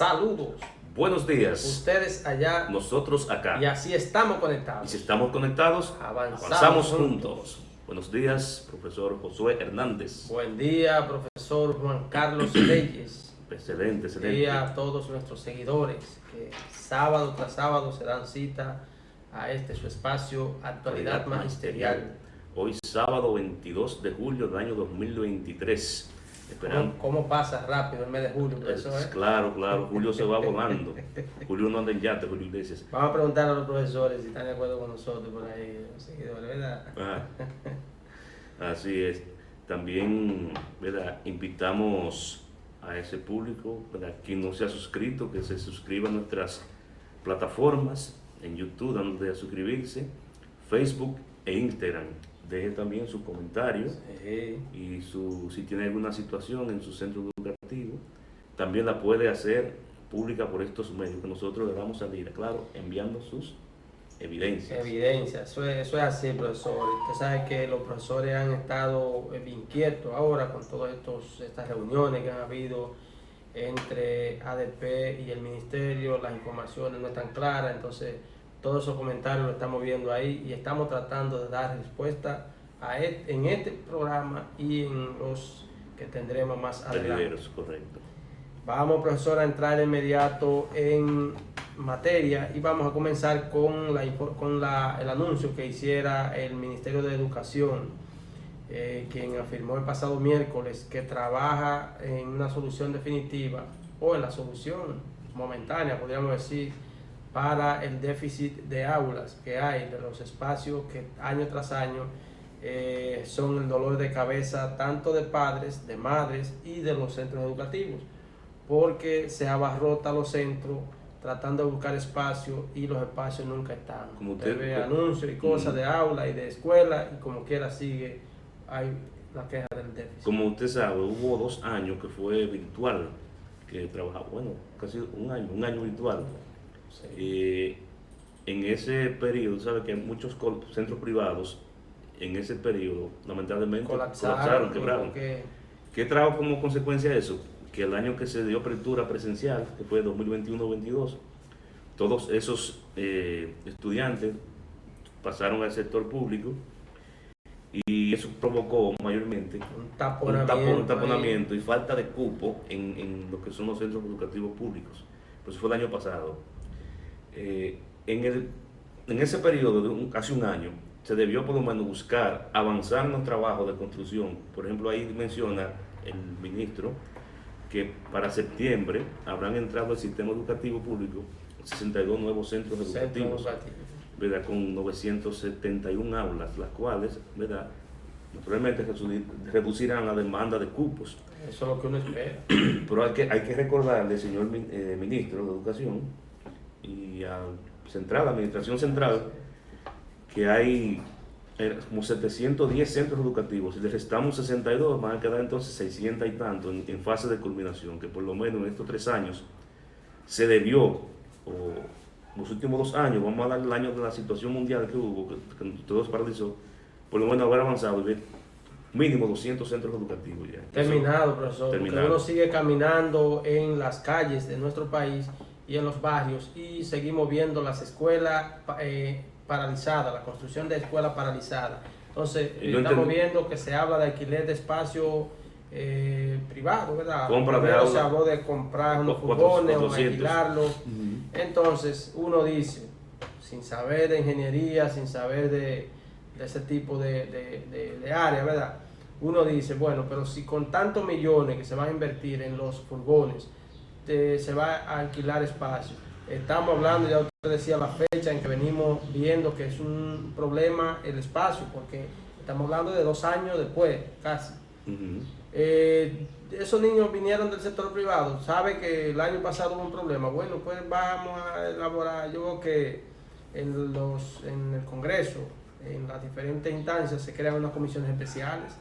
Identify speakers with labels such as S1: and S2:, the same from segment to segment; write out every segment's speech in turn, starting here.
S1: Saludos.
S2: Buenos días.
S1: Ustedes allá.
S2: Nosotros acá.
S1: Y así estamos conectados.
S2: Y si estamos conectados, avanzamos juntos. Buenos días, profesor Josué Hernández.
S1: Buen día, profesor Juan Carlos Reyes.
S2: Excelente, excelente.
S1: Y a todos nuestros seguidores que sábado tras sábado se dan cita a este su espacio Actualidad Magisterial.
S2: Hoy sábado 22 de julio del año 2023.
S1: ¿Cómo pasa rápido el mes de julio, profesor?
S2: Claro, Julio se va volando. Julio no anda en yate, Julio Iglesias.
S1: Vamos a preguntar a los profesores si están de acuerdo con nosotros por ahí, los seguidores, ¿verdad?
S2: Así es. También, ¿verdad?, invitamos a ese público, ¿verdad?, quien no se ha suscrito, que se suscriba a nuestras plataformas en YouTube, dándole a suscribirse, Facebook e Instagram. Deje también su comentario y si tiene alguna situación en su centro educativo, también la puede hacer pública por estos medios que nosotros le vamos a salir, claro, enviando sus evidencias.
S1: Eso es así, profesor. Usted sabe que los profesores han estado inquietos ahora con todas estas reuniones que han habido entre ADP y el ministerio, las informaciones no están claras, entonces todos esos comentarios los estamos viendo ahí y estamos tratando de dar respuesta en este programa y en los que tendremos más adelante.
S2: Correcto.
S1: Vamos, profesor, a entrar de inmediato en materia y vamos a comenzar con el anuncio que hiciera el Ministerio de Educación, quien afirmó el pasado miércoles que trabaja en una solución definitiva o en la solución momentánea, podríamos decir, para el déficit de aulas que hay, de los espacios que año tras año son el dolor de cabeza tanto de padres, de madres y de los centros educativos, porque se abarrota los centros tratando de buscar espacio y los espacios nunca están.
S2: Como
S1: usted ve anuncios y cosas de aula y de escuela y como quiera sigue hay la queja del déficit.
S2: Como usted sabe, hubo 2 años que fue virtual, que trabajaba, casi un año virtual. Sí. En ese periodo, sabe que muchos centros privados en ese periodo lamentablemente colapsaron, quebraron. ¿Qué trajo como consecuencia de eso? Que el año que se dio apertura presencial, que fue 2021-22, todos esos estudiantes pasaron al sector público y eso provocó mayormente un taponamiento y falta de cupo en lo que son los centros educativos públicos. Pues fue el año pasado. En ese periodo de casi un año se debió por lo menos buscar avanzar en los trabajos de construcción. Por ejemplo, ahí menciona el ministro que para septiembre habrán entrado al sistema educativo público 62 nuevos centros educativos, ¿verdad?, con 971 aulas, las cuales, ¿verdad?, naturalmente reducirán la demanda de cupos.
S1: Eso es lo que uno espera.
S2: Pero hay que recordarle, señor ministro de Educación, y a la Administración Central, que hay como 710 centros educativos. Si le restamos 62, van a quedar entonces 600 y tanto en fase de culminación, que por lo menos en estos 3 años se debió, o los últimos 2 años, vamos a dar el año de la situación mundial que hubo, que todo se paralizó, por lo menos haber avanzado y ver mínimo 200 centros educativos ya.
S1: Terminado, profesor. Terminado. Porque uno sigue caminando en las calles de nuestro país y en los barrios y seguimos viendo las escuelas paralizadas, la construcción de escuelas paralizadas. Entonces, estamos viendo que se habla de alquiler de espacio privado, ¿verdad? Primero se habló de comprar unos furgones o alquilarlos. Entonces, uno dice, sin saber de ingeniería, sin saber de ese tipo de área, ¿verdad? Uno dice, bueno, pero si con tantos millones que se van a invertir en los furgones, se va a alquilar espacio. Estamos hablando, ya usted decía la fecha en que venimos viendo que es un problema el espacio, porque estamos hablando de 2 años después, casi. Esos niños vinieron del sector privado, sabe que el año pasado hubo un problema. Bueno, pues vamos a elaborar, yo creo que en el Congreso, en las diferentes instancias se crean unas comisiones especiales.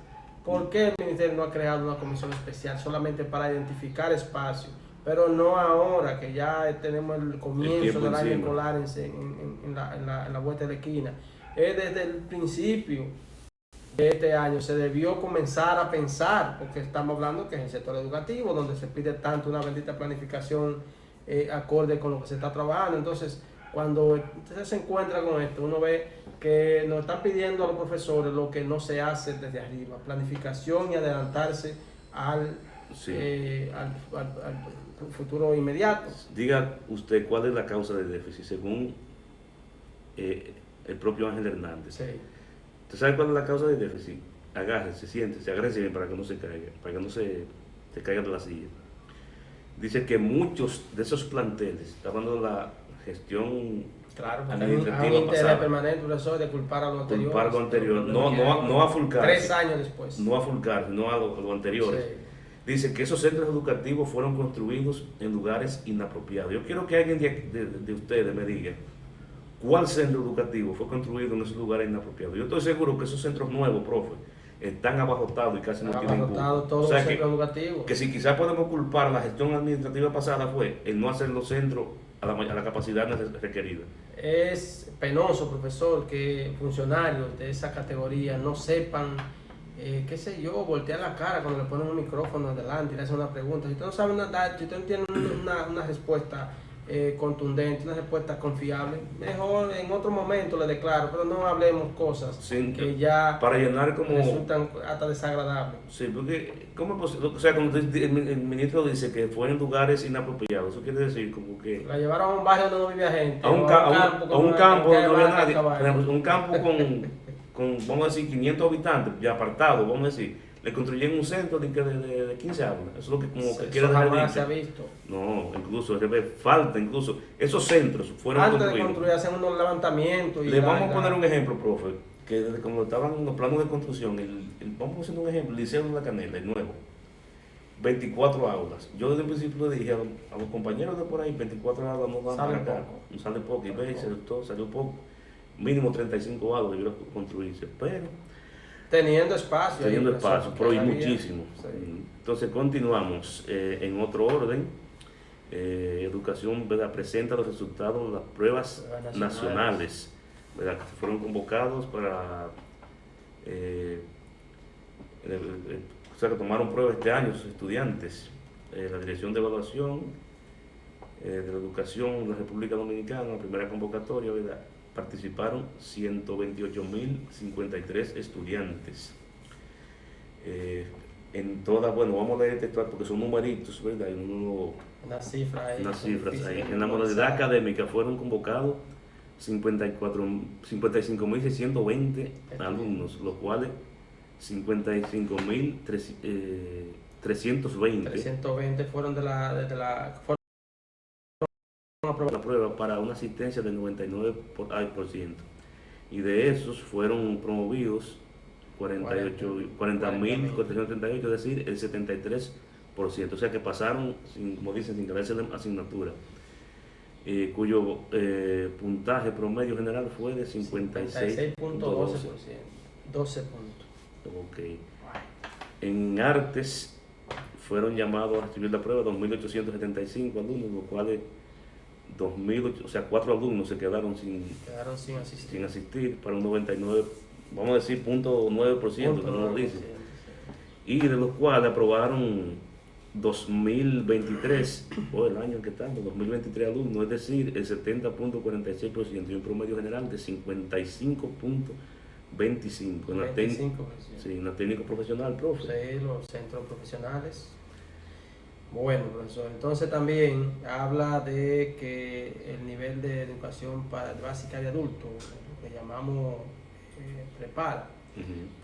S1: ¿Por qué el Ministerio no ha creado una comisión especial solamente para identificar espacios? Pero no ahora, que ya tenemos el comienzo del año escolar en la vuelta de la esquina. Es desde el principio de este año se debió comenzar a pensar, porque estamos hablando que es el sector educativo, donde se pide tanto una bendita planificación acorde con lo que se está trabajando. Entonces, cuando usted se encuentra con esto, uno ve que nos están pidiendo a los profesores lo que no se hace desde arriba, planificación y adelantarse al,
S2: Sí.
S1: al futuro inmediato.
S2: Diga usted cuál es la causa del déficit según el propio Ángel Hernández.
S1: Sí.
S2: ¿Usted sabe cuál es la causa del déficit? Agárrese, siéntese, agrese bien para que no se caiga, para que no se caiga de la silla. Dice que muchos de esos planteles, está hablando de la gestión
S1: Claro,
S2: administrativa
S1: hay un interés
S2: pasada,
S1: permanente, profesor, de culpar a lo anterior.
S2: culpar a lo anterior, no a fulcarse.
S1: 3 años después.
S2: No a fulcarse, no a lo anteriores.
S1: Sí.
S2: Dice que esos centros educativos fueron construidos en lugares inapropiados. Yo quiero que alguien de ustedes me diga cuál centro educativo fue construido en esos lugares inapropiados. Yo estoy seguro que esos centros nuevos, profe, están abarrotados y casi no tienen culpa.
S1: Todos los centros educativos.
S2: Que si quizás podemos culpar la gestión administrativa pasada fue el no hacer los centros a la capacidad requerida.
S1: Es penoso, profesor, que funcionarios de esa categoría no sepan, qué sé yo, voltear la cara cuando le ponen un micrófono adelante y le hacen una pregunta. Si usted no sabe si usted no tiene una respuesta contundente, una respuesta confiable, mejor en otro momento le declaro, pero no hablemos cosas que ya
S2: para llenar como
S1: resultan hasta desagradables.
S2: Sí, porque ¿cómo es posible? O sea, cuando el ministro dice que fue en lugares inapropiados, eso quiere decir como que
S1: la llevaron a un barrio donde no vivía gente,
S2: a un campo donde no había nadie, por ejemplo, un campo con vamos a decir 500 habitantes ya apartado, vamos a decir, le construyeron un centro de 15 aulas. Eso es lo que como que quiere dejar dicho.
S1: Se ha visto.
S2: No, incluso falta, incluso esos centros fueron
S1: antes
S2: construidos.
S1: de construir, hacen unos levantamientos.
S2: Le vamos a poner un ejemplo, profe, que desde cuando estaban los planos de construcción, vamos a hacer un ejemplo, el Liceo de la Canela, el nuevo, 24 aulas. Yo desde el principio le dije a los compañeros de por ahí, 24 aulas no van para acá, no sale poco, y ve, salió poco, mínimo 35 aulas debieron construirse, pero
S1: teniendo espacio,
S2: pero hay muchísimo. Sí. Entonces continuamos en otro orden. Educación, ¿verdad?, presenta los resultados de las pruebas nacionales, ¿verdad?, que fueron convocados para o sea, que tomaron pruebas este año sus estudiantes. La Dirección de Evaluación de la Educación de la República Dominicana, la primera convocatoria, ¿verdad?, participaron 128.053 estudiantes. En todas, bueno, vamos a leer textual porque son numeritos, ¿verdad?
S1: Unas cifras
S2: ahí. En la modalidad académica fueron convocados 55.620 alumnos, los cuales 55.320
S1: fueron de la
S2: prueba para una asistencia del 99%, y de esos fueron promovidos 40.438, es decir, el 73%, o sea que pasaron, como dicen, sin cabeza de asignatura, cuyo puntaje promedio general fue de 56.12.
S1: 12 puntos.
S2: Okay. En artes fueron llamados a recibir la prueba 2.875 alumnos, los cuales 4 alumnos se quedaron sin asistir para un 99, vamos a decir, 0.9%, que no lo dicen. Y de los cuales aprobaron 2.023, el año en que estamos, 2.023 alumnos, es decir, el 70.46%, y un promedio general de 55.25 en la técnico profesional, profe.
S1: Sí, los centros profesionales. Bueno, profesor, entonces también habla de que el nivel de educación básica de adultos, que llamamos prepara,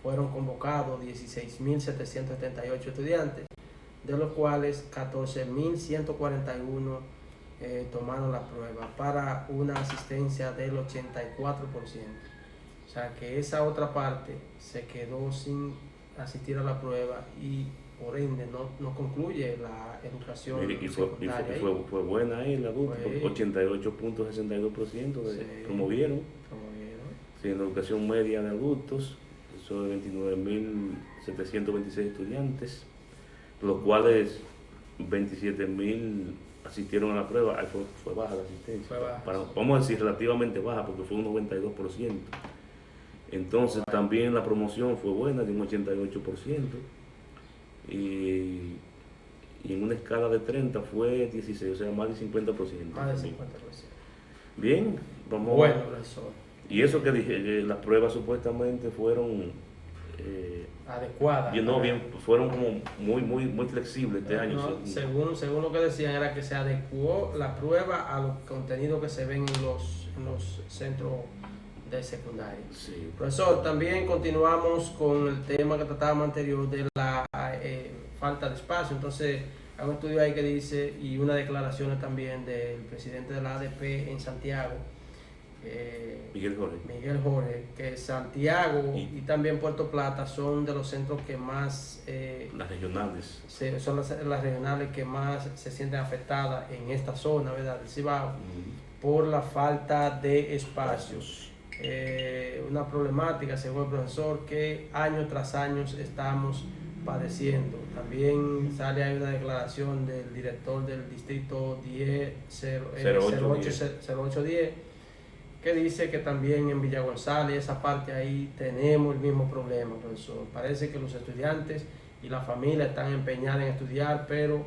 S1: fueron convocados 16.778 estudiantes, de los cuales 14.141 tomaron la prueba para una asistencia del 84%. O sea que esa otra parte se quedó sin asistir a la prueba y por ende no concluye la educación secundaria.
S2: Fue buena ahí la adulto, 88.62% promovieron. Sí, en la educación media de adultos, eso de 29.726 estudiantes, los cuales 27.000 asistieron a la prueba. Ahí fue baja la asistencia, vamos a decir relativamente baja, porque fue un 92%. Entonces también la promoción fue buena, de un 88%, y y en una escala de 30 fue 16, o sea, más del 50%.
S1: Más del 50%.
S2: Bien, vamos.
S1: Bueno, profesor.
S2: Y eso que dije, que las pruebas supuestamente fueron
S1: adecuadas.
S2: Bien, fueron como muy flexibles este año.
S1: No, según lo que decían, era que se adecuó la prueba a los contenidos que se ven en los centros de secundaria.
S2: Sí.
S1: Profesor, también continuamos con el tema que tratábamos anterior de la falta de espacio. Entonces, hay un estudio ahí que dice, y unas declaraciones también del presidente de la ADP en Santiago, Miguel Jorge, que Santiago y también Puerto Plata son de los centros que más
S2: las regionales
S1: son las regionales que más se sienten afectadas en esta zona, ¿verdad?, del Cibao, por la falta de espacios. Una problemática, según el profesor, que año tras año estamos padeciendo. También sale ahí una declaración del director del distrito 0810, que dice que también en Villa González, esa parte ahí, tenemos el mismo problema, profesor. Parece que los estudiantes y la familia están empeñadas en estudiar, pero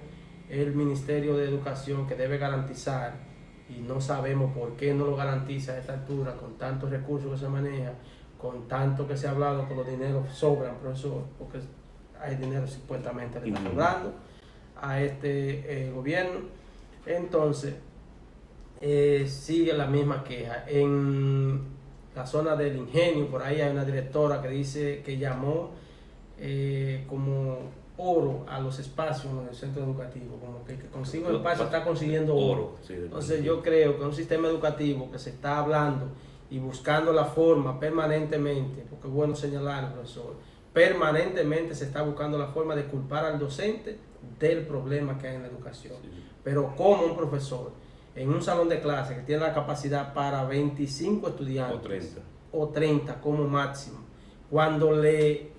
S1: el Ministerio de Educación, que debe garantizar, y no sabemos por qué no lo garantiza a esta altura, con tantos recursos que se maneja, con tanto que se ha hablado, que los dineros sobran, profesor, porque hay dinero supuestamente le está sobrando a este gobierno. Entonces, sigue la misma queja. En la zona del Ingenio, por ahí hay una directora que dice que llamó como oro a los espacios en el centro educativo, como que consigue un espacio está consiguiendo oro. Sí, entonces yo creo que un sistema educativo que se está hablando y buscando la forma permanentemente, porque es bueno señalar, profesor, permanentemente se está buscando la forma de culpar al docente del problema que hay en la educación. Sí. Pero como un profesor en un salón de clase que tiene la capacidad para 25 estudiantes o 30 como máximo, cuando le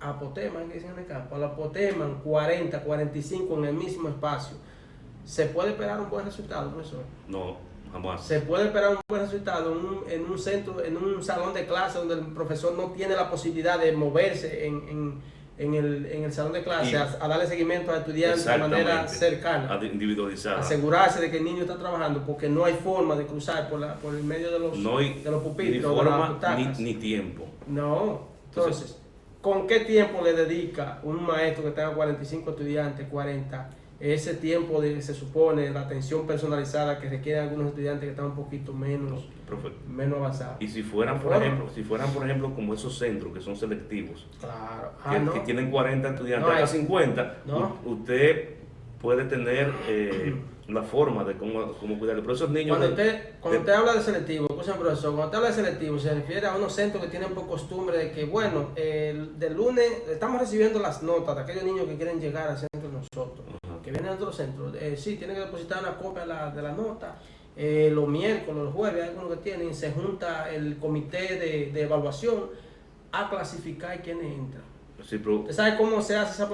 S1: apoteman, que dicen en el campo, le apoteman 40, 45 en el mismo espacio, ¿se puede esperar un buen resultado, profesor?
S2: No, jamás.
S1: ¿Se puede esperar un buen resultado en un centro, en un salón de clase donde el profesor no tiene la posibilidad de moverse en el salón de clase a darle seguimiento a estudiantes de manera cercana,
S2: individualizada,
S1: asegurarse de que el niño está trabajando, porque no hay forma de cruzar por el medio de los pupitres,
S2: ni forma ni tiempo?
S1: No, entonces, ¿con qué tiempo le dedica un maestro que tenga 45 estudiantes, 40? Ese tiempo se supone la atención personalizada que requieren algunos estudiantes que están un poquito menos avanzados.
S2: Y si fueran, por ejemplo, como esos centros que son selectivos,
S1: claro,
S2: que tienen 40 estudiantes a 50, usted puede tener la forma de cómo cuidarlo. Pero esos niños...
S1: Cuando usted habla de selectivo, profesor, cuando usted habla de selectivo, se refiere a unos centros que tienen por costumbre de que, bueno, del lunes estamos recibiendo las notas de aquellos niños que quieren llegar al centro de nosotros, que vienen a otro centro. Sí, tienen que depositar una copia de la nota. Los miércoles, los jueves, hay algunos que tienen, se junta el comité de evaluación a clasificar quiénes entran.
S2: Sí, pero...
S1: ¿Usted sabe cómo se hace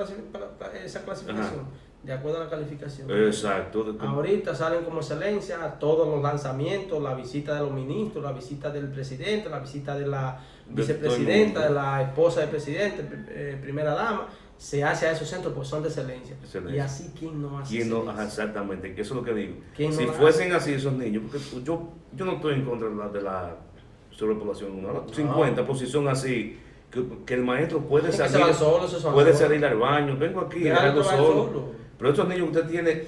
S1: esa clasificación? De acuerdo a la calificación.
S2: Exacto.
S1: Ahorita salen como excelencia todos los lanzamientos, la visita de los ministros, la visita del presidente, la visita de la vicepresidenta, de la esposa del presidente, primera dama. Se hace a esos centros porque son de excelencia. Y así, ¿quién no hace excelencia?
S2: Exactamente, eso es lo que digo. Si fuesen así esos niños, porque yo no estoy en contra de la sobrepoblación, 50, pues si son así, que el maestro puede salir al baño, vengo aquí, algo solo. Pero esos niños que usted tiene,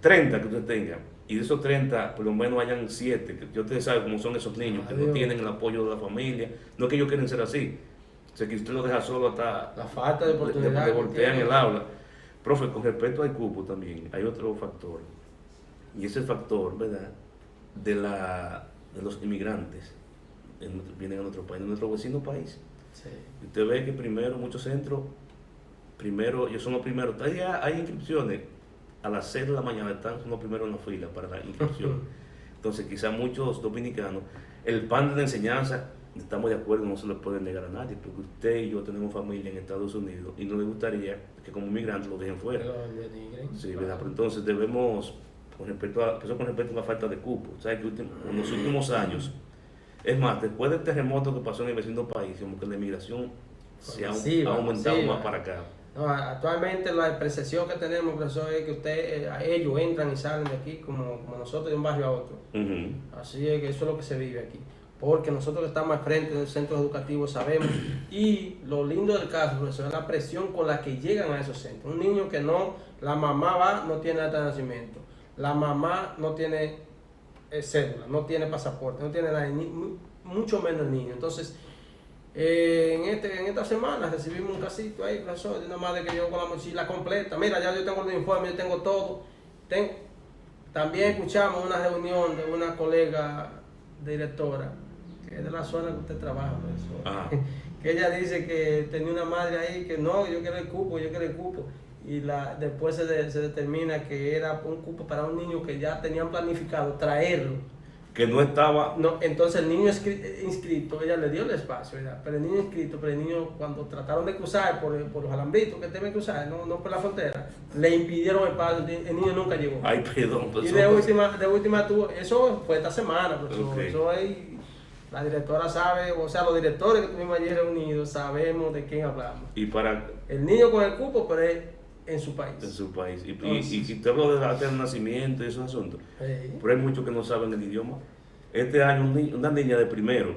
S2: 30 que usted tenga, y de esos 30, por lo menos hayan 7, que usted sabe cómo son esos niños, que no tienen el apoyo de la familia, no es que ellos quieren ser así, o sea que usted lo deja solo hasta
S1: la falta de oportunidad
S2: de voltear en el aula. Profe, con respecto al cupo también, hay otro factor, y ese factor, ¿verdad?, de los inmigrantes vienen a nuestro país, a nuestro vecino país.
S1: Sí.
S2: Usted ve que primero muchos centros, ellos son los primeros, hay inscripciones a las 6 de la mañana, son los primeros en la fila para la inscripción. Entonces quizás muchos dominicanos, el plan de enseñanza, estamos de acuerdo, no se lo puede negar a nadie, porque usted y yo tenemos familia en Estados Unidos y no le gustaría que como migrantes lo dejen fuera. Sí, ¿verdad? Pero entonces debemos, con respecto a la falta de cupo, ¿sabes? Que en los últimos años, es más, después del terremoto que pasó en el vecino país, como que la inmigración se ha aumentado más para acá.
S1: No, actualmente la percepción que tenemos, profesor, es que ellos entran y salen de aquí como nosotros de un barrio a otro. Así es que eso es lo que se vive aquí. Porque nosotros que estamos al frente del centro educativo sabemos, y lo lindo del caso, profesor, es la presión con la que llegan a esos centros. Un niño que la mamá va, no tiene acta de nacimiento, la mamá no tiene cédula, no tiene pasaporte, no tiene nada, mucho menos el niño. Entonces, en esta semana recibimos un casito ahí, profesor, de una madre que llegó con la mochila completa. Mira, ya yo tengo el uniforme, yo tengo todo. También escuchamos una reunión de una colega directora, que es de la zona que usted trabaja, profesor, que ella dice que tenía una madre ahí que no, yo quiero el cupo. Y después se determina que era un cupo para un niño que ya tenían planificado traerlo.
S2: Que no estaba.
S1: No, entonces el niño inscrito, ella le dio el espacio, ¿verdad? Pero el niño cuando trataron de cruzar por los alambritos que deben cruzar, no por la frontera, le impidieron el paso, el niño nunca llegó.
S2: Ay, perdón.
S1: Y de última tuvo, eso fue esta semana, eso ahí, la directora sabe, o sea, los directores que tuvimos allí reunidos sabemos de quién hablamos.
S2: Y para
S1: el niño con el cupo, pero es en su país.
S2: En su país. Y si te hablo de acta de nacimiento y esos asuntos, pero hay muchos que no saben el idioma. Este año una niña de primero,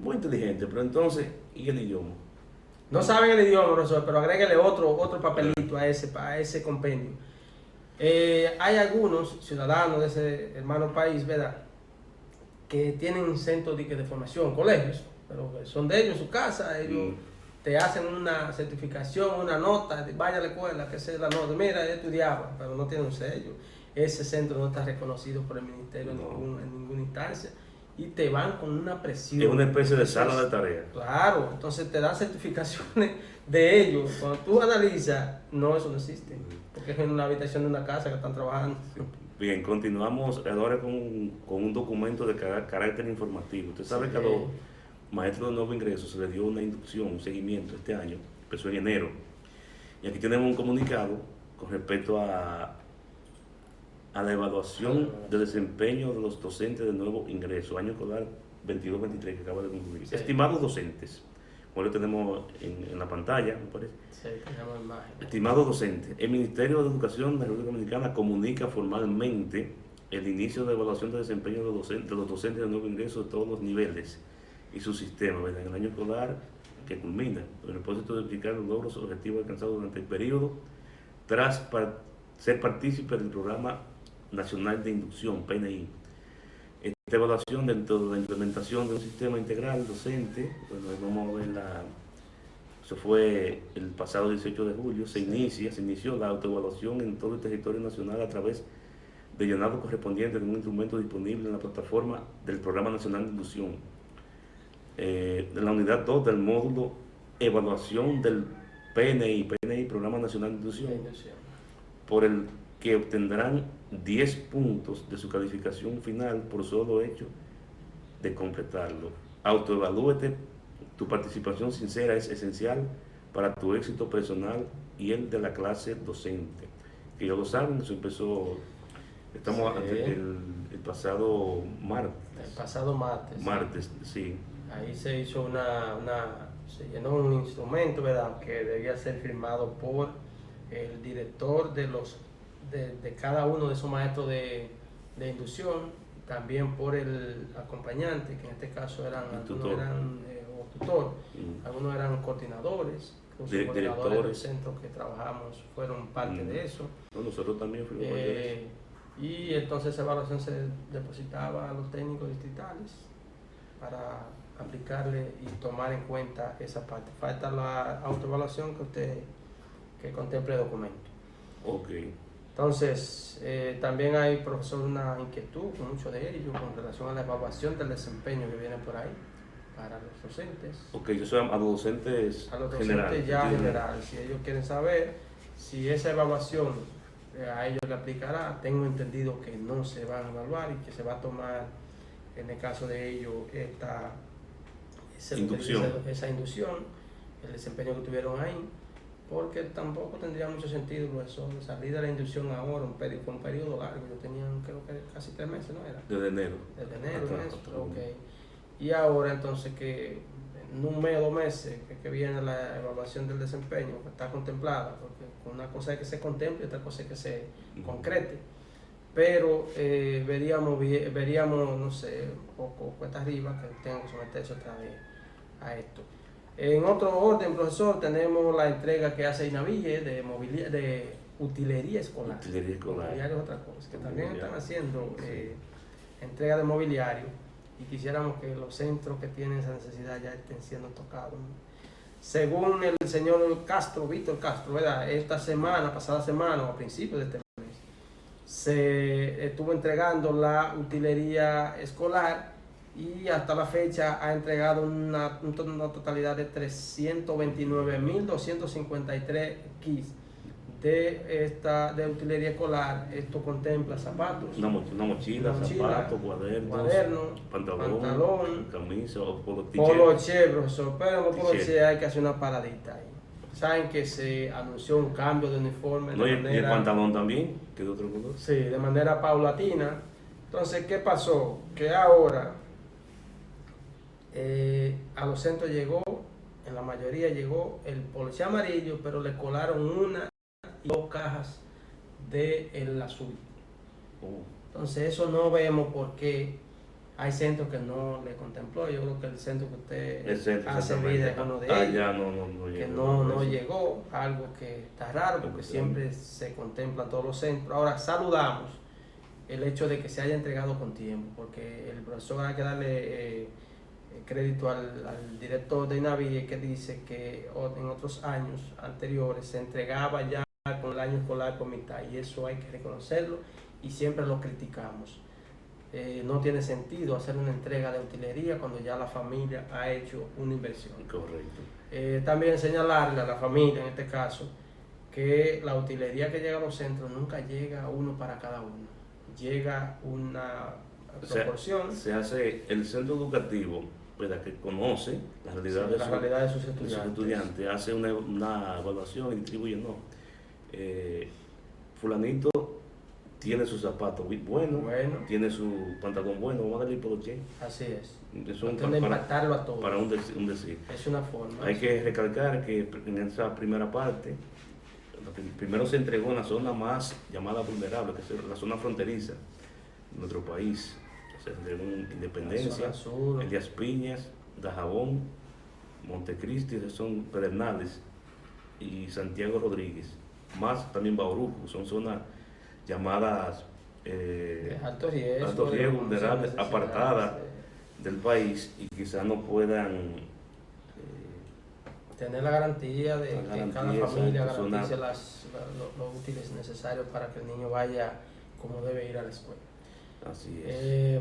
S2: muy inteligente, pero entonces, ¿y el idioma?
S1: No saben el idioma, profesor, pero agréguele otro papelito a ese compendio. Hay algunos ciudadanos de ese hermano país, ¿verdad?, que tienen centros de formación, colegios, pero son de ellos en su casa, ellos te hacen una certificación, una nota, vaya a la escuela, que sea la nota, mira, yo estudiaba, pero no tiene un sello. Ese centro no está reconocido por el ministerio en ninguna instancia, y te van con una presión.
S2: Es una especie de sala de tarea.
S1: Claro, entonces te dan certificaciones de ellos. Cuando tú analizas, eso no existe, porque es en una habitación de una casa que están trabajando.
S2: Bien, continuamos ahora con un documento de carácter informativo. Usted sabe que a los maestros de nuevo ingreso se les dio una inducción, un seguimiento este año, empezó en enero. Y aquí tenemos un comunicado con respecto a la evaluación de desempeño de los docentes de nuevo ingreso, año escolar 22-23 que acaba de concluir. Estimados docentes, como lo tenemos en la pantalla, me parece.
S1: Sí, tenemos imagen.
S2: Estimados docentes, el Ministerio de Educación de la República Dominicana comunica formalmente el inicio de evaluación de desempeño de los docentes de nuevo ingreso de todos los niveles y su sistema, ¿verdad?, en el año escolar que culmina, con el propósito de explicar los logros objetivos alcanzados durante el periodo, tras ser partícipe del Programa Nacional de Inducción, PNI. Esta evaluación dentro de la implementación de un sistema integral docente, bueno, vamos a ver eso fue el pasado 18 de julio, se inició la autoevaluación en todo el territorio nacional a través de llenado correspondiente de un instrumento disponible en la plataforma del Programa Nacional de Inducción. De la unidad 2 del módulo evaluación del PNI, Programa Nacional de Inducción, por el que obtendrán 10 puntos de su calificación final por solo hecho de completarlo. Autoevalúete, tu participación sincera es esencial para tu éxito personal y el de la clase docente. Que ya lo saben, eso empezó, el pasado martes.
S1: El pasado martes.
S2: Martes, sí.
S1: Ahí se hizo se llenó un instrumento, ¿verdad?, que debía ser firmado por el director de cada uno de esos maestros de inducción, también por el acompañante, que en este caso algunos eran tutor, algunos eran coordinadores, los coordinadores del centro que trabajamos fueron parte de eso.
S2: Nosotros también fuimos parte de eso.
S1: Y entonces esa evaluación se depositaba a los técnicos distritales para aplicarle y tomar en cuenta esa parte. Falta la autoevaluación que contemple el documento.
S2: Okay.
S1: Entonces, también hay, profesor, una inquietud con muchos de ellos con relación a la evaluación del desempeño que viene por ahí para los docentes.
S2: Ok, yo soy a los docentes
S1: generales. Ya generales. Si ellos quieren saber si esa evaluación a ellos le aplicará, tengo entendido que no se van a evaluar y que se va a tomar, en el caso de ellos, esa inducción, el desempeño que tuvieron ahí, porque tampoco tendría mucho sentido, profesor, salir de la inducción ahora, con un periodo largo. Yo tenía, creo que casi 3 meses, ¿no era?
S2: Desde enero.
S1: Desde enero, ok. Y ahora entonces que en un mes o 2 meses que viene la evaluación del desempeño, que está contemplada, porque una cosa es que se contemple y otra cosa es que se concrete. Pero veríamos, no sé, un poco cuesta arriba que tengan que someterse otra vez a esto. En otro orden, profesor, tenemos la entrega que hace INAVIE de utilería escolar. Mobiliario es otra cosa, que también están haciendo entrega de mobiliario, y quisiéramos que los centros que tienen esa necesidad ya estén siendo tocados, ¿no? Según el señor Castro, Víctor Castro, ¿verdad? Pasada semana o a principios de este mes, se estuvo entregando la utilería escolar y hasta la fecha ha entregado una totalidad de 329.253 kits de utilería escolar. Esto contempla zapatos,
S2: una mochila, zapatos, cuadernos, pantalón, camisa o
S1: poloche, profesor, pero no poloche, hay que hacer una paradita ahí. Saben que se anunció un cambio de uniforme.
S2: No, y el pantalón también, que de otro color.
S1: Sí, de manera paulatina. Entonces, ¿qué pasó? Que ahora a los centros llegó, en la mayoría llegó el poloche amarillo, pero le colaron una y 2 cajas del azul. Entonces, eso no vemos porque hay centros que no le contempló. Yo creo que el centro que usted hace vida es uno de ellos, que no llegó, algo que está raro porque siempre se contemplan todos los centros. Ahora, saludamos el hecho de que se haya entregado con tiempo, porque el profesor hay que darle crédito al director de INAVIE, que dice que en otros años anteriores se entregaba ya con el año escolar por mitad, y eso hay que reconocerlo y siempre lo criticamos. No tiene sentido hacer una entrega de utilería cuando ya la familia ha hecho una inversión.
S2: Correcto.
S1: También señalarle a la familia, en este caso, que la utilería que llega a los centros nunca llega uno para cada uno, llega una proporción.
S2: Se hace el centro educativo, ¿verdad?, que conoce la realidad,
S1: de sus estudiantes,
S2: hace una evaluación y distribuye, fulanito tiene su zapato bueno, tiene su pantalón bueno, vamos a darle poloche.
S1: Así es.
S2: Eso
S1: impactarlo a todos.
S2: Para un decir.
S1: Es una forma.
S2: Hay que recalcar que en esa primera parte, primero se entregó en la zona más llamada vulnerable, que es la zona fronteriza de nuestro país. Se entregó en Independencia, Elías Piñas, Dajabón, Montecristi, que son Pedernales, y Santiago Rodríguez, más también Bauruco, son zonas llamadas
S1: alto riesgo,
S2: vulnerables, apartadas del país, y quizás no puedan
S1: tener la garantía de que cada familia garantice los útiles necesarios para que el niño vaya como debe ir a la escuela.
S2: Así es.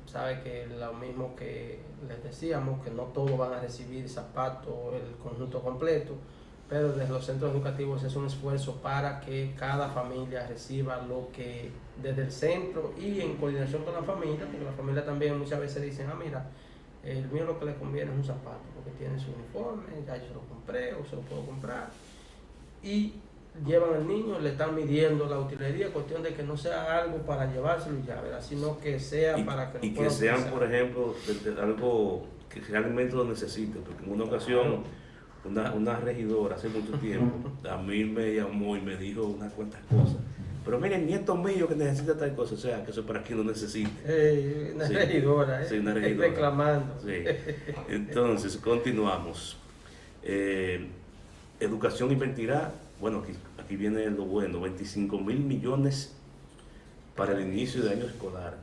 S1: Sabe que lo mismo que les decíamos, que no todos van a recibir zapatos, el conjunto completo, pero desde los centros educativos es un esfuerzo para que cada familia reciba lo que desde el centro y en coordinación con la familia, porque la familia también muchas veces dicen, mira, el mío lo que le conviene es un zapato, porque tiene su uniforme, ya yo se lo compré o se lo puedo comprar, y llevan al niño, le están midiendo la utilería, cuestión de que no sea algo para llevárselo y ya, ¿verdad?, sino que sea para que
S2: lo puedan sean utilizar. Por ejemplo, algo que realmente lo necesite, porque en una ocasión una regidora hace mucho tiempo a mí me llamó y me dijo unas cuantas cosas, pero miren, nieto mío que necesita tal cosa, o sea, que eso para quien lo necesite.
S1: Una regidora,
S2: sí, una regidora
S1: reclamando.
S2: Sí. Entonces, continuamos. Educación invertirá, bueno, aquí viene lo bueno, 25.000 millones para el inicio del año escolar.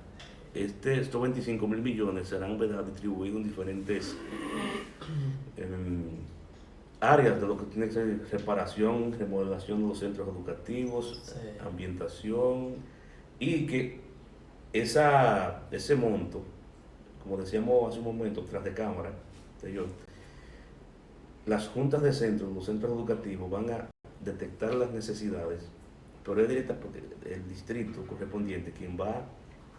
S2: Estos 25.000 millones serán, ¿verdad?, distribuidos en diferentes áreas de lo que tiene que ser reparación, remodelación de los centros educativos, ambientación, y que ese monto, como decíamos hace un momento, tras de cámara, las juntas de centros, los centros educativos van a detectar las necesidades, pero es directa porque el distrito correspondiente, quien va,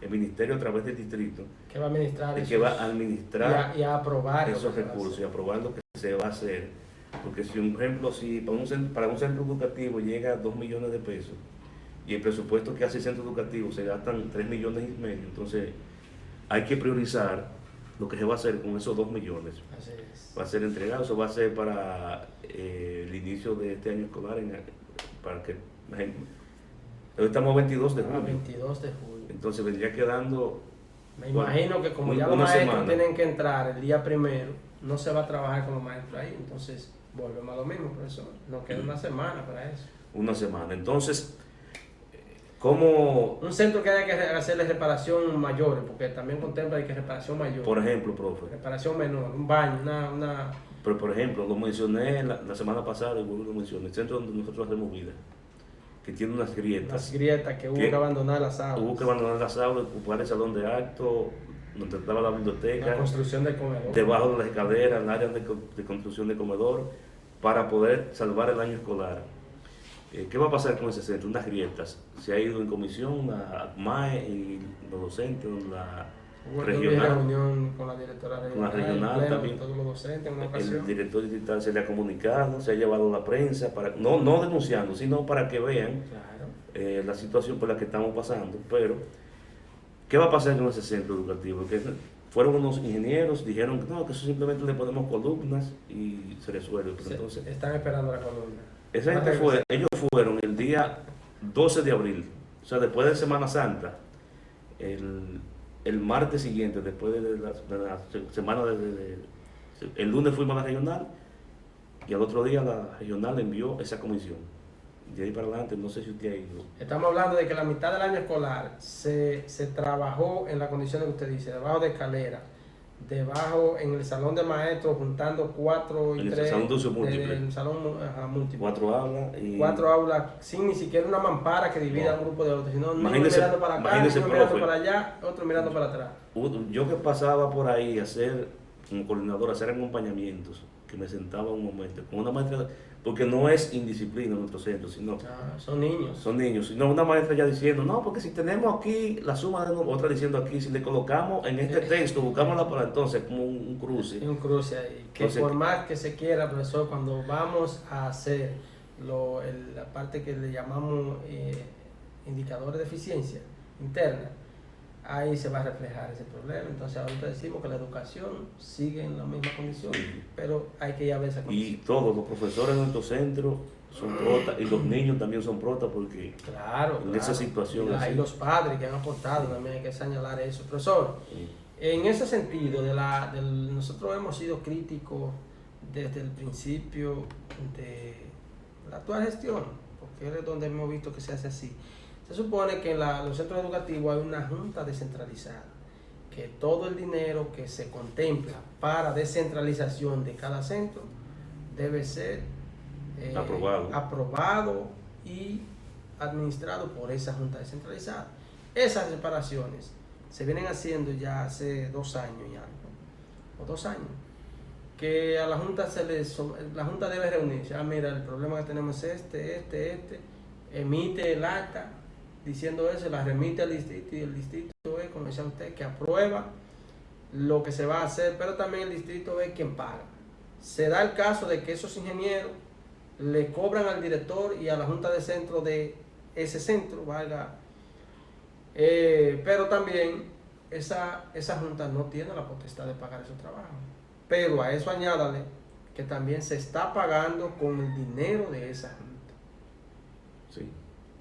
S2: el ministerio a través del distrito,
S1: que va a administrar,
S2: que va a administrar
S1: y a aprobar
S2: esos recursos y aprobar lo que se va a hacer. Porque si, por ejemplo, para un centro educativo llega a 2 millones de pesos y el presupuesto que hace el centro educativo se gastan 3,5 millones, entonces hay que priorizar lo que se va a hacer con esos 2 millones.
S1: Así es.
S2: Va a ser entregado, eso va a ser para el inicio de este año escolar, para que, hoy estamos 22 de julio.
S1: 22 de julio.
S2: Entonces vendría quedando...
S1: Me imagino que como ya los maestros tienen que entrar el día primero, no se va a trabajar con los maestros ahí, entonces volvemos a lo mismo, profesor. Nos queda una semana para eso.
S2: Una semana. Entonces, ¿cómo...?
S1: Un centro que haya que hacerle reparación mayores, porque también contempla que reparación mayor.
S2: Por ejemplo, profe.
S1: Reparación menor, un baño, una...
S2: Pero, por ejemplo, lo mencioné la semana pasada, y vuelvo a lo mencioné, el centro donde nosotros hacemos vida, que tiene unas grietas.
S1: Las grietas que hubo que abandonar las aulas.
S2: Hubo que abandonar las aulas, ocupar el salón de actos, donde estaba la biblioteca.
S1: La construcción del comedor.
S2: Debajo de las escaleras, el área de construcción de comedor, para poder salvar el año escolar. ¿Qué va a pasar con ese centro? Unas grietas. Se ha ido en comisión a MAE y los docentes, la regional.
S1: Reunión con la directora regional,
S2: con la regional también.
S1: todos los docentes en una ocasión.
S2: El director distrital se le ha comunicado, se ha llevado a la prensa, para no denunciando, sino para que vean la situación por la que estamos pasando. Pero, ¿qué va a pasar con ese centro educativo? Que fueron unos ingenieros, dijeron que no, que eso simplemente le ponemos columnas y se resuelve. Pero entonces,
S1: están esperando la columna.
S2: Esa gente ellos fueron el día 12 de abril, o sea, después de Semana Santa, el martes siguiente, después de la semana el lunes fuimos a la regional y al otro día la regional envió esa comisión. De ahí para adelante, no sé si usted ha ido.
S1: Estamos hablando de que la mitad del año escolar se trabajó en las condiciones que usted dice, debajo de escalera, debajo en el salón de maestros, juntando 4 y 3.
S2: En el salón de uso múltiple.
S1: En el salón múltiple.
S2: 4 aulas.
S1: 4 aulas sin ni siquiera una mampara que divida un grupo de otros, sino uno mirando para acá, uno mirando para allá, otro mirando para atrás.
S2: Yo que pasaba por ahí a hacer, como coordinador, a hacer acompañamientos, que me sentaba un momento con una maestra, porque no es indisciplina en nuestro centro, sino
S1: son niños.
S2: Son niños, sino una maestra ya diciendo, no, porque si tenemos aquí la suma de otra diciendo aquí, si le colocamos en este texto, buscamos la palabra, entonces como un cruce.
S1: Un cruce ahí. Que entonces, por más que se quiera, profesor, cuando vamos a hacer la parte que le llamamos indicadores de eficiencia interna, ahí se va a reflejar ese problema. Entonces ahorita decimos que la educación sigue en la misma condición, pero hay que ya ver esa condición.
S2: Y todos los profesores de nuestro centro son protas, y los niños también son protas, porque en esa situación
S1: hay los padres que han aportado, también hay que señalar eso. Profesor, en ese sentido, nosotros hemos sido críticos desde el principio de la actual gestión, porque es donde hemos visto que se hace así. Se supone que en los centros educativos hay una junta descentralizada, que todo el dinero que se contempla para descentralización de cada centro debe ser aprobado y administrado por esa junta descentralizada. Esas separaciones se vienen haciendo ya hace 2 años y algo, o 2 años, que a la junta la junta debe reunirse. Mira, el problema que tenemos es este, emite el acta diciendo eso, la remite al distrito y el distrito es, como decía usted, que aprueba lo que se va a hacer, pero también el distrito es quien paga. Se da el caso de que esos ingenieros le cobran al director y a la junta de centro de ese centro, pero también esa junta no tiene la potestad de pagar esos trabajos. Pero a eso añádale que también se está pagando con el dinero de esa junta.
S2: Sí.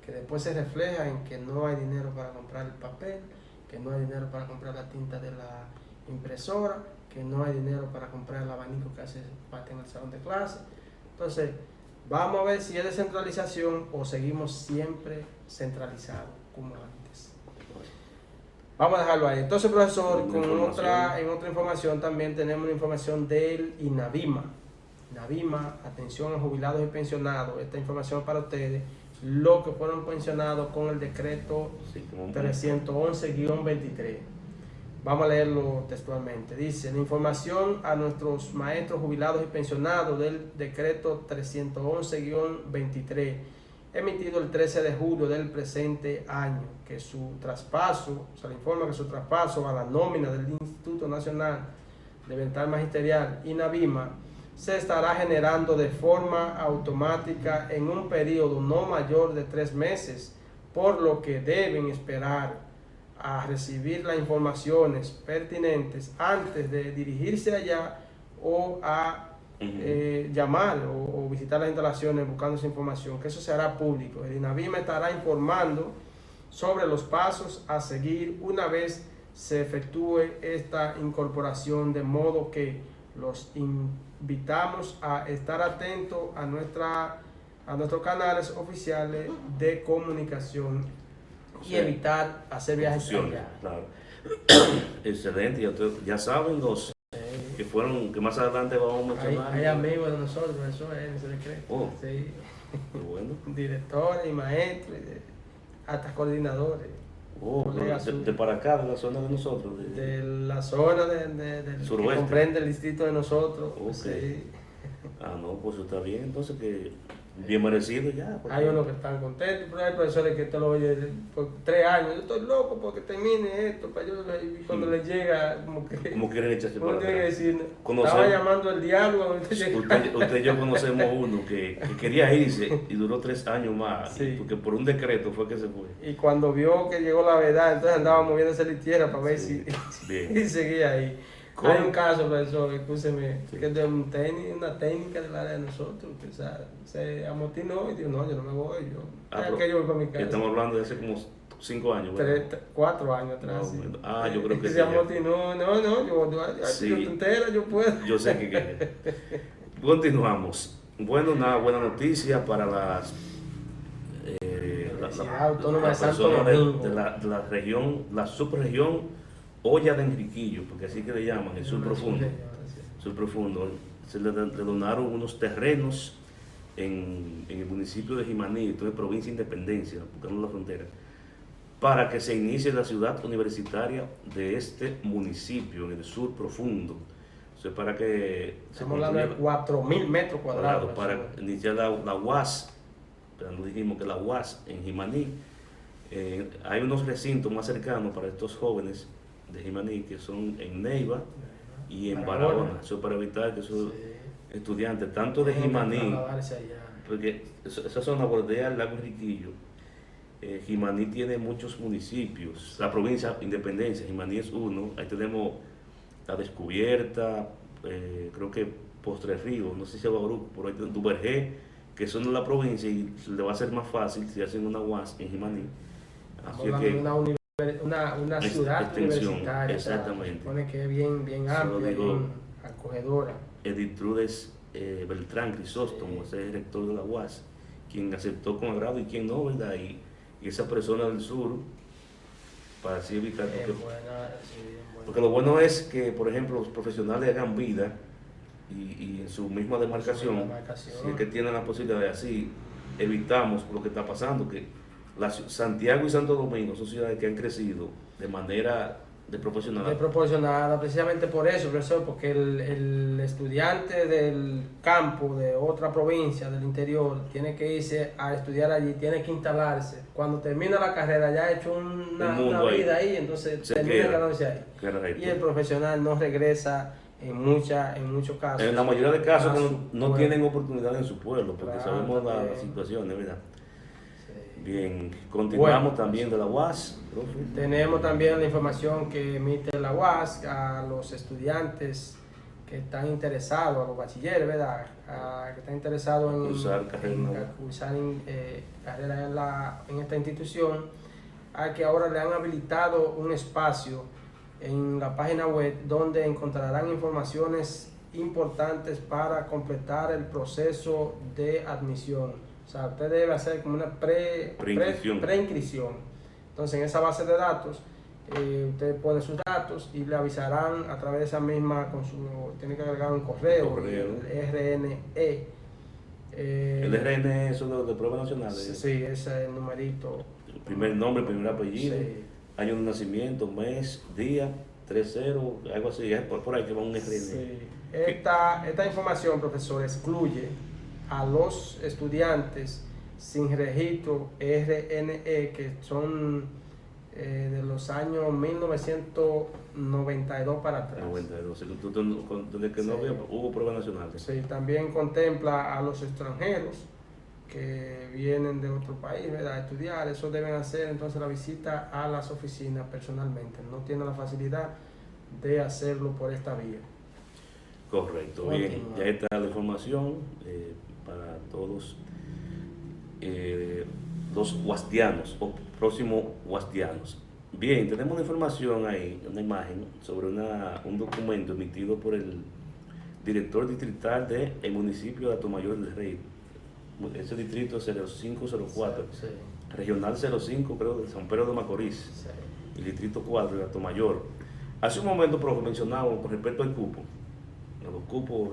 S1: Que después se refleja en que no hay dinero para comprar el papel, que no hay dinero para comprar la tinta de la impresora, que no hay dinero para comprar el abanico que hace parte en el salón de clase. Entonces, vamos a ver si es descentralización o seguimos siempre centralizados como antes. Vamos a dejarlo ahí. Entonces, profesor, en otra información también tenemos una información del INAVIMA. INAVIMA, atención a jubilados y pensionados. Esta información para ustedes. Los que fueron pensionados con el decreto 311-23. Vamos a leerlo textualmente. Dice: la información a nuestros maestros jubilados y pensionados del decreto 311-23, emitido el 13 de julio del presente año, que su traspaso, se le informa que su traspaso a la nómina del Instituto Nacional de Bienestar Magisterial, INAVIMA, se estará generando de forma automática en un periodo no mayor de 3 meses, por lo que deben esperar a recibir las informaciones pertinentes antes de dirigirse allá o a llamar o visitar las instalaciones buscando esa información, que eso se hará público. El INAVIMA estará informando sobre los pasos a seguir una vez se efectúe esta incorporación, de modo que los invitamos a estar atentos a nuestros canales oficiales de comunicación y evitar hacer viajes allá.
S2: Claro. Excelente, ya saben los que fueron, que más adelante vamos a mencionar.
S1: Hay amigos de nosotros, eso es ese decreto.
S2: Oh,
S1: sí.
S2: Qué bueno.
S1: Directores y maestros, hasta coordinadores.
S2: Oh, de para acá, de la zona de nosotros.
S1: De la zona del
S2: suroeste,
S1: que comprende el distrito de nosotros.
S2: Okay.
S1: Sí.
S2: Ah, no, pues está bien, entonces que bien merecido ya.
S1: Hay unos que están contentos, pero hay profesores que te lo oyen por 3 años. Yo estoy loco porque termine esto, para yo, y cuando les llega, como
S2: quieren echarse para atrás.
S1: Decir, estaba llamando el diablo.
S2: Usted y yo conocemos uno que quería irse y duró 3 años más,
S1: sí.
S2: Porque por un decreto fue que se fue.
S1: Y cuando vio que llegó la verdad, entonces andaba moviéndose la tierra para ver si y seguía ahí. ¿Cómo? Hay un caso, profesor, escúcheme, que es de una técnica del área de nosotros, que se amotinó y dijo, no, yo no me voy, yo voy para mi casa.
S2: Estamos hablando de hace como 5 años.
S1: 4 años atrás.
S2: No,
S1: sí.
S2: Yo creo que
S1: se amotinó, yo te entera, yo puedo.
S2: Yo sé que continuamos. Bueno, una buena noticia para las
S1: Autónoma de Santo
S2: Domingo, de la región, la subregión Olla de Enriquillo, porque así que le llaman, el sur profundo. Sur profundo. Se le donaron unos terrenos en el municipio de Jimaní, entonces provincia de Independencia, buscando la frontera, para que se inicie la ciudad universitaria de este municipio, en el sur profundo. Eso es para que
S1: estamos hablando de 4.000 metros cuadrados.
S2: Para iniciar la UAS, pero no dijimos que la UAS en Jimaní. Hay unos recintos más cercanos para estos jóvenes de Jimaní, que son en Neiva y en Barahona. Eso es para evitar que esos estudiantes, tanto de Jimaní, porque esa zona bordea el lago Enriquillo. Jimaní tiene muchos municipios, la provincia Independencia, Jimaní es uno, ahí tenemos La Descubierta, creo que Postre Río, no sé si es Bauruco, por ahí Duvergé, que son de la provincia y le va a ser más fácil si hacen una UAS en Jimaní. Así que
S1: una ciudad universitaria,
S2: exactamente.
S1: Supone que es bien amplia, bien acogedora.
S2: Edith Trudes Beltrán Crisóstomo, ese es el rector de la UAS, quien aceptó con agrado y quien no, ¿verdad? Y esa persona del sur, para así evitar. Porque lo bueno es que, por ejemplo, los profesionales hagan vida y en su misma demarcación, si es que tienen la posibilidad de así, evitamos lo que está pasando, que Santiago y Santo Domingo son ciudades que han crecido de manera
S1: desproporcionada, precisamente por eso, profesor, porque el estudiante del campo, de otra provincia, del interior, tiene que irse a estudiar allí, tiene que instalarse. Cuando termina la carrera ya ha hecho una vida ahí, entonces termina quedándose ahí. Y el profesional no regresa en muchos casos.
S2: En la mayoría de casos no tienen oportunidad en su pueblo, porque sabemos las situaciones, ¿verdad? Bien, continuamos también de la UAS.
S1: Tenemos también la información que emite la UAS a los estudiantes que están interesados, a los bachilleres, ¿verdad? Que están interesados en cursar carreras en esta institución, a que ahora le han habilitado un espacio en la página web donde encontrarán informaciones importantes para completar el proceso de admisión. O sea, usted debe hacer como una preinscripción. Entonces, en esa base de datos, usted pone sus datos y le avisarán a través de esa misma, tiene que agregar un correo. El RNE.
S2: El RNE es uno de pruebas nacionales.
S1: Sí, ese es el numerito.
S2: El primer nombre, primer apellido,
S1: sí.
S2: Año de nacimiento, mes, día, 30, algo así, es por ahí que va un RNE.
S1: Sí. Esta información, profesor, excluye a los estudiantes sin registro RNE, que son de los años 1992 para atrás.
S2: 92, desde que no hubo pruebas nacionales.
S1: Sí, también contempla a los extranjeros que vienen de otro país, ¿verdad?, a estudiar, eso deben hacer entonces la visita a las oficinas personalmente, no tienen la facilidad de hacerlo por esta vía.
S2: Correcto, bien, ya está la información para todos los huastianos o próximos huastianos. Bien, tenemos una información ahí, una imagen sobre un documento emitido por el director distrital del municipio de Atomayor del Rey. Ese distrito es 0504,
S1: Sí.
S2: regional 05, creo, de San Pedro de Macorís,
S1: Sí.
S2: el distrito 4 de Atomayor. Hace un momento, profe, mencionábamos con respecto al cupo, a los cupos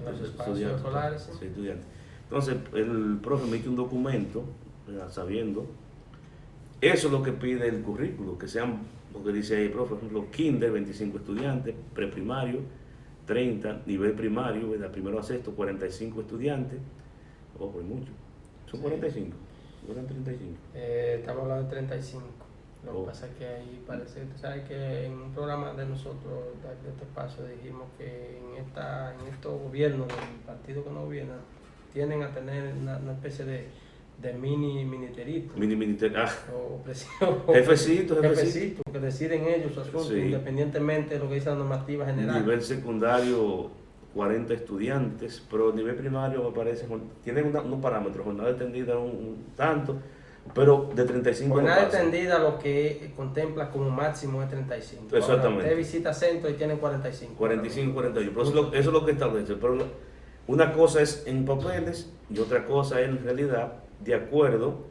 S1: Los espacios escolares.
S2: Sí, estudiantes. Entonces, el profe emite un documento, ¿verdad?, sabiendo, eso es lo que pide el currículo, que sean, lo que dice ahí, profe, por ejemplo, kinder, 25 estudiantes, preprimario, 30, nivel primario, ¿verdad?, primero a sexto, 45 estudiantes, ojo, es mucho, son 45, no eran 35.
S1: Estamos hablando de 35. Lo que pasa es que ahí parece, tú sabes que en un programa de nosotros, de este espacio, dijimos que en estos gobiernos del partido que no gobierna, tienden a tener una especie de ministerito.
S2: Jefecito,
S1: que deciden ellos su asunto, sí, independientemente de lo que dice la normativa general.
S2: Nivel secundario, 40 estudiantes, pero nivel primario me parece, tienen unos parámetros, jornada extendida un tanto, pero de 35
S1: jornada
S2: no pasa.
S1: extendida lo que contempla como máximo es 35.
S2: Exactamente.
S1: Ahora, usted visita centro y tienen 45.
S2: 45, 41, pero eso es lo que establece. Pero una cosa es en papeles y otra cosa es en realidad de acuerdo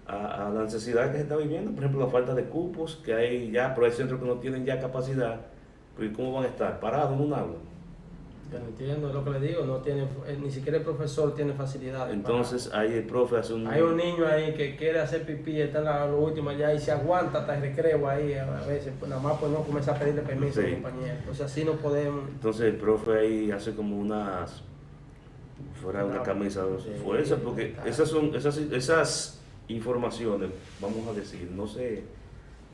S2: a la necesidad que se está viviendo. Por ejemplo, la falta de cupos que hay ya, pero hay centros que no tienen ya capacidad. Pues, ¿cómo van a estar? ¿Parados en un aula?
S1: Yo no entiendo, es lo que le digo, no tiene, ni siquiera el profesor tiene facilidad.
S2: Entonces ahí el profe hace
S1: hay un niño ahí que quiere hacer pipí, está en lo último allá y se aguanta hasta el recreo ahí a veces, pues nada más pues no comienza a pedirle permiso, sí, al compañero. Entonces así no podemos.
S2: Entonces el profe ahí hace como unas, fuera una camisa de fuerza, porque esas son esas informaciones, vamos a decir, no sé,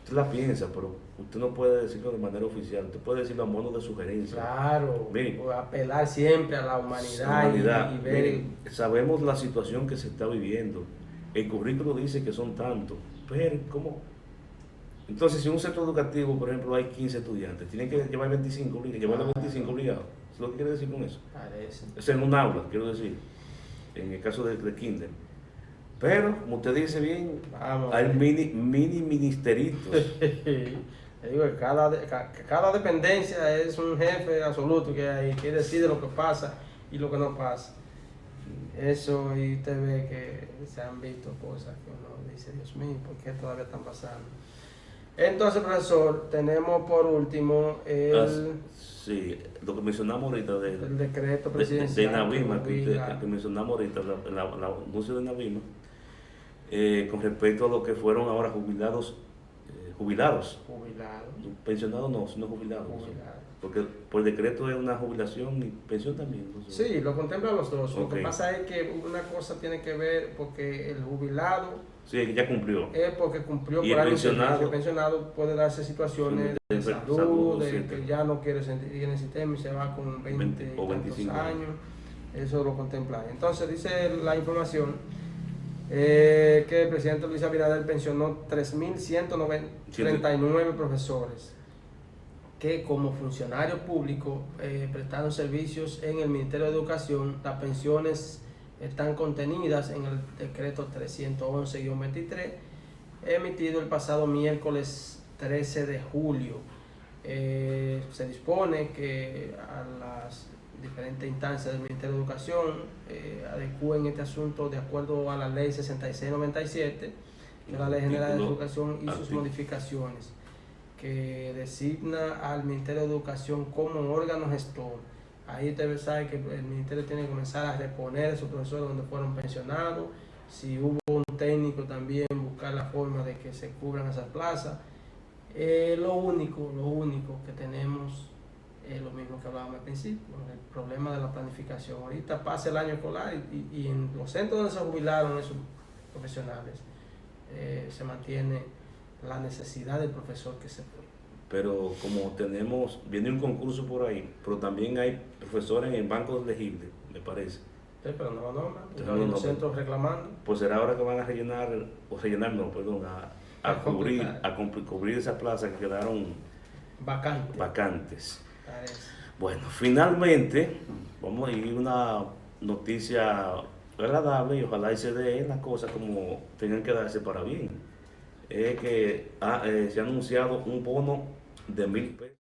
S2: usted la piensa, pero usted no puede decirlo de manera oficial, usted puede decirlo a modo de sugerencia.
S1: Claro, apelar siempre a la humanidad, y ver.
S2: Miren, sabemos la situación que se está viviendo, el currículo dice que son tantos, pero ¿cómo? Entonces, si en un centro educativo, por ejemplo, hay 15 estudiantes, tienen que llevar 25, llevar los 25 obligados. ¿Eso es lo que quiere decir con eso?
S1: Parece.
S2: Es en un aula, quiero decir, en el caso de kinder. Pero, como usted dice bien, hay mini ministeritos.
S1: Le digo que cada dependencia es un jefe absoluto que decide lo que pasa y lo que no pasa. Eso, y usted ve que se han visto cosas que uno dice, Dios mío, ¿por qué todavía están pasando? Entonces, profesor, tenemos por último
S2: sí, lo que mencionamos ahorita
S1: el decreto presidencial
S2: de Navima, que mencionamos ahorita, el anuncio de Navima, con respecto a lo que fueron ahora jubilados. Pensionados no, sino jubilados. Porque por decreto es una jubilación y pensión también.
S1: No sé. Sí, lo contemplan los dos. Okay. Lo que pasa es que una cosa tiene que ver porque el jubilado.
S2: Sí, ya cumplió.
S1: Es porque cumplió
S2: y por
S1: el
S2: pensionado.
S1: El pensionado puede darse situaciones de salud, de que ya no quiere seguir en el sistema y se va con 20 o 25 años. Eso lo contempla. Entonces dice la información que el presidente Luis Abinader pensionó 3.139 profesores que como funcionarios públicos prestaron servicios en el Ministerio de Educación. Las pensiones están contenidas en el decreto 311-23 emitido el pasado miércoles 13 de julio. Se dispone que a las diferentes instancias del Ministerio de Educación adecúen este asunto de acuerdo a la ley 6697 de la Ley General de Educación y sus modificaciones, que designa al Ministerio de Educación como órgano gestor. Ahí usted sabe que el Ministerio tiene que comenzar a reponer a esos profesores donde fueron pensionados. Si hubo un técnico, también buscar la forma de que se cubran esas plazas. Lo único que tenemos es lo mismo que hablábamos al principio, el problema de la planificación. Ahorita pasa el año escolar y en los centros donde se jubilaron esos profesionales se mantiene la necesidad del profesor que se fue.
S2: Pero como viene un concurso por ahí, pero también hay profesores en bancos elegibles, me parece,
S1: Sí, pero no nombran.
S2: Entonces,
S1: Los centros reclamando.
S2: Pues será ahora que van a rellenar, o rellenar no, perdón, cubrir esas plazas que quedaron vacantes.
S1: Parece.
S2: Bueno, finalmente, vamos a ir a una noticia agradable y ojalá y se den las cosas como tengan que darse para bien. Es que se ha anunciado un bono de 1,000 pesos.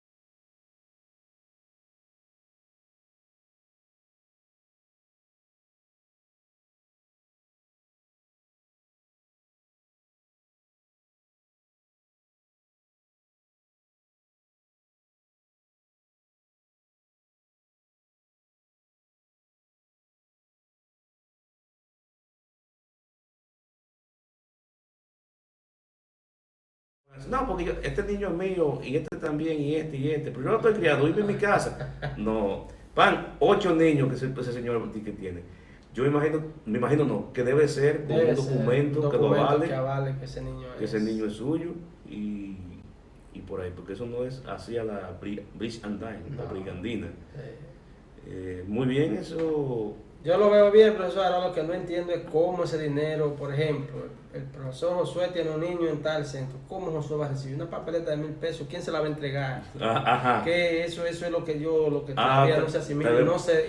S2: No, porque este niño es mío, y este también, y este. Pero yo no estoy criado, vive en mi casa. No, van 8 niños que ese señor que tiene. Yo me imagino no, que debe ser con un documento que lo avale,
S1: que ese niño
S2: que ese niño es suyo, y por ahí, porque eso no es así a la Bridge and Dine, la brigandina. Muy bien, eso.
S1: Yo lo veo bien, profesor. Ahora lo que no entiendo es cómo ese dinero, por ejemplo, el profesor Josué tiene un niño en tal centro. ¿Cómo Josué va a recibir una papeleta de 1,000 pesos? ¿Quién se la va a entregar?
S2: Ajá.
S1: Que eso es lo que todavía no se asimila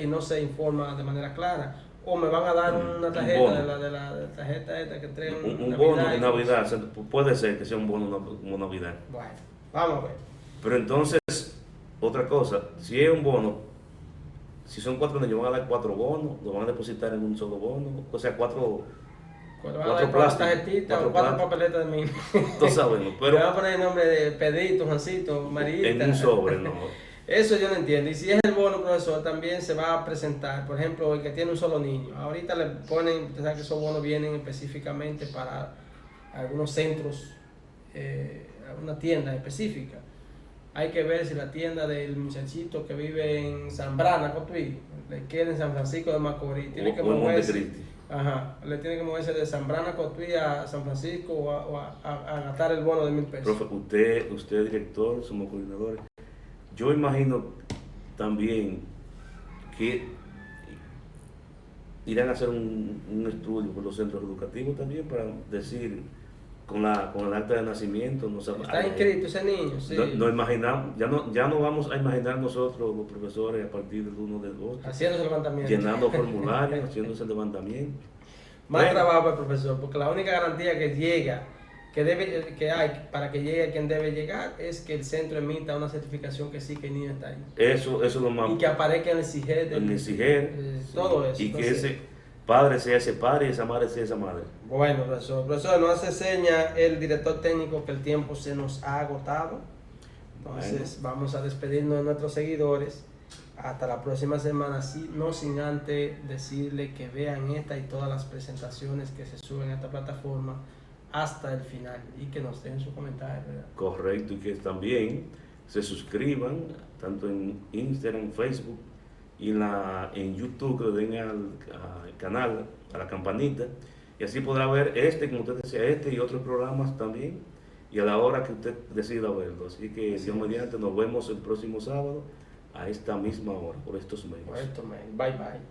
S1: y no se informa de manera clara. O me van a dar una tarjeta de la tarjeta esta que entregan
S2: un bono de Navidad. Puede ser que sea un bono como Navidad.
S1: Bueno, vamos a ver.
S2: Pero entonces, otra cosa, si es un bono, si son 4 niños, van a dar 4 bonos, lo van a depositar en un solo bono, o sea, 4
S1: tarjetitas o 4 papeletas de mí.
S2: Todos sabemos, pero.
S1: Le van a poner el nombre de Pedrito, Juancito, Marita.
S2: En un sobre, no.
S1: Eso yo no entiendo. Y si es el bono, profesor, también se va a presentar, por ejemplo, el que tiene un solo niño. Ahorita le ponen, usted sabe que esos bonos vienen específicamente para algunos centros, alguna tienda específica. Hay que ver si la tienda del muchachito que vive en Zambrana, Cotuí, le queda en San Francisco de Macorís. Tiene que moverse. Ajá, le tiene que moverse de Zambrana, Cotuí a San Francisco o a gastar el bono de 1,000 pesos.
S2: Profe, usted es director, somos coordinadores. Yo imagino también que irán a hacer un estudio por los centros educativos también para decir con el acta de nacimiento.
S1: Está inscrito ese niño, sí.
S2: No imaginamos, ya no vamos a imaginar nosotros los profesores a partir del 1 de agosto
S1: haciéndose el levantamiento,
S2: llenando formularios, haciéndose el levantamiento.
S1: Más trabajo para el profesor, porque la única garantía que hay para que llegue quien debe llegar es que el centro emita una certificación que sí que el niño está ahí.
S2: Eso es lo más.
S1: Y que aparezca en el CIGER. Todo eso.
S2: Y que ese padre sea ese padre y esa madre sea esa madre.
S1: Bueno, profesor, nos hace seña el director técnico que el tiempo se nos ha agotado. Entonces vamos a despedirnos de nuestros seguidores. Hasta la próxima semana, no sin antes decirle que vean esta y todas las presentaciones que se suben a esta plataforma hasta el final y que nos den su comentario, ¿verdad?
S2: Correcto, y que también se suscriban tanto en Instagram, Facebook y en YouTube, que le den al canal, a la campanita, y así podrá ver como usted decía, y otros programas también, y a la hora que usted decida verlo. Así que, Dios mediante, nos vemos el próximo sábado a esta misma hora, por estos medios.
S1: Bye bye.